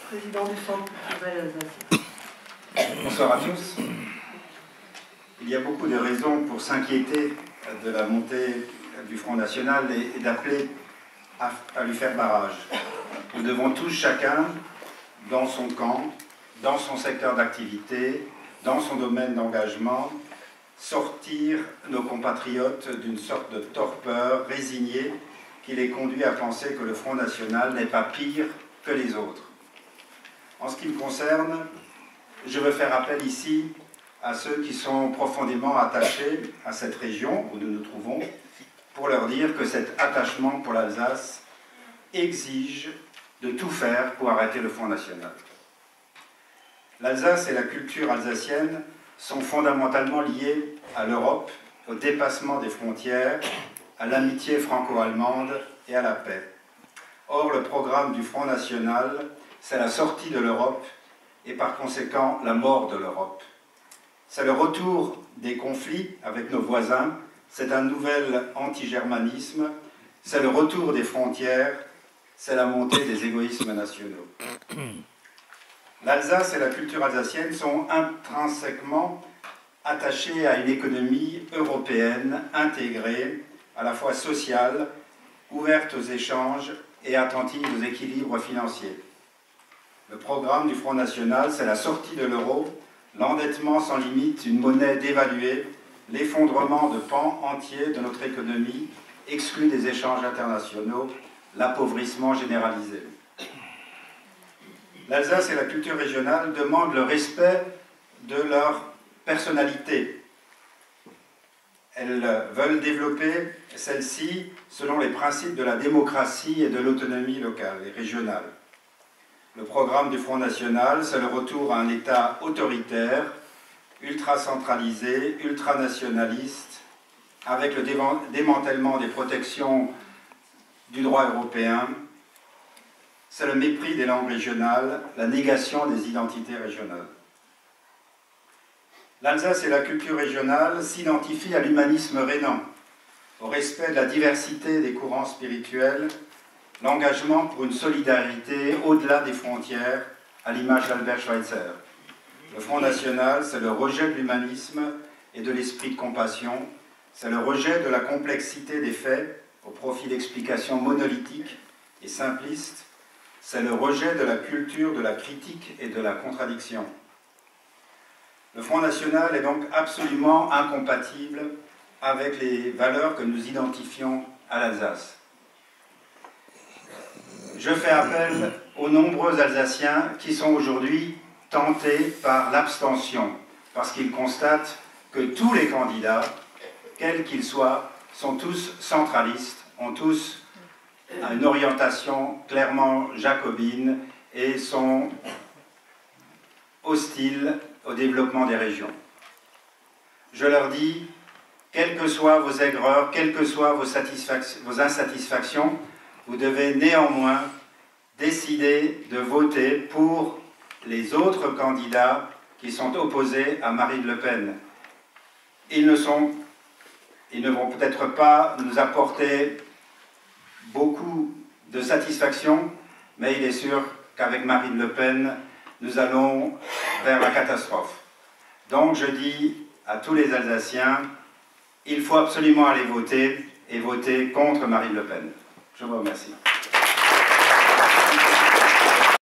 président du Centre culturel alsacien. Bonsoir à tous. Il y a beaucoup de raisons pour s'inquiéter de la montée du Front National et d'appeler à lui faire barrage. Nous devons tous, chacun, dans son camp, dans son secteur d'activité, dans son domaine d'engagement, sortir nos compatriotes d'une sorte de torpeur résignée qui les conduit à penser que le Front National n'est pas pire que les autres. En ce qui me concerne, je veux faire appel ici à ceux qui sont profondément attachés à cette région où nous nous trouvons, pour leur dire que cet attachement pour l'Alsace exige de tout faire pour arrêter le Front National. L'Alsace et la culture alsacienne sont fondamentalement liées à l'Europe, au dépassement des frontières, à l'amitié franco-allemande et à la paix. Or, le programme du Front National, c'est la sortie de l'Europe et par conséquent la mort de l'Europe. C'est le retour des conflits avec nos voisins, c'est un nouvel anti-germanisme, c'est le retour des frontières, c'est la montée des égoïsmes nationaux. L'Alsace et la culture alsacienne sont intrinsèquement attachées à une économie européenne intégrée, à la fois sociale, ouverte aux échanges et attentive aux équilibres financiers. Le programme du Front National, c'est la sortie de l'euro, l'endettement sans limite, une monnaie dévaluée, l'effondrement de pans entiers de notre économie, exclu des échanges internationaux, l'appauvrissement généralisé. L'Alsace et la culture régionale demandent le respect de leur personnalité. Elles veulent développer celle-ci selon les principes de la démocratie et de l'autonomie locale et régionale. Le programme du Front National, c'est le retour à un État autoritaire, ultra-centralisé, ultranationaliste, avec le démantèlement des protections du droit européen. C'est le mépris des langues régionales, la négation des identités régionales. L'Alsace et la culture régionale s'identifient à l'humanisme rhénan, au respect de la diversité des courants spirituels, l'engagement pour une solidarité au-delà des frontières, à l'image d'Albert Schweitzer. Le Front National, c'est le rejet de l'humanisme et de l'esprit de compassion, c'est le rejet de la complexité des faits au profit d'explications monolithiques et simplistes, c'est le rejet de la culture de la critique et de la contradiction. Le Front National est donc absolument incompatible avec les valeurs que nous identifions à l'Alsace. Je fais appel aux nombreux Alsaciens qui sont aujourd'hui tentés par l'abstention, parce qu'ils constatent que tous les candidats, quels qu'ils soient, sont tous centralistes, ont tous une orientation clairement jacobine et sont hostiles au développement des régions. Je leur dis, quelles que soient vos aigreurs, quelles que soient vos insatisfactions, vous devez néanmoins décider de voter pour les autres candidats qui sont opposés à Marine Le Pen. Ils ne vont peut-être pas nous apporter beaucoup de satisfaction, mais il est sûr qu'avec Marine Le Pen, nous allons vers la catastrophe. Donc je dis à tous les Alsaciens, il faut absolument aller voter et voter contre Marine Le Pen. Je vous remercie.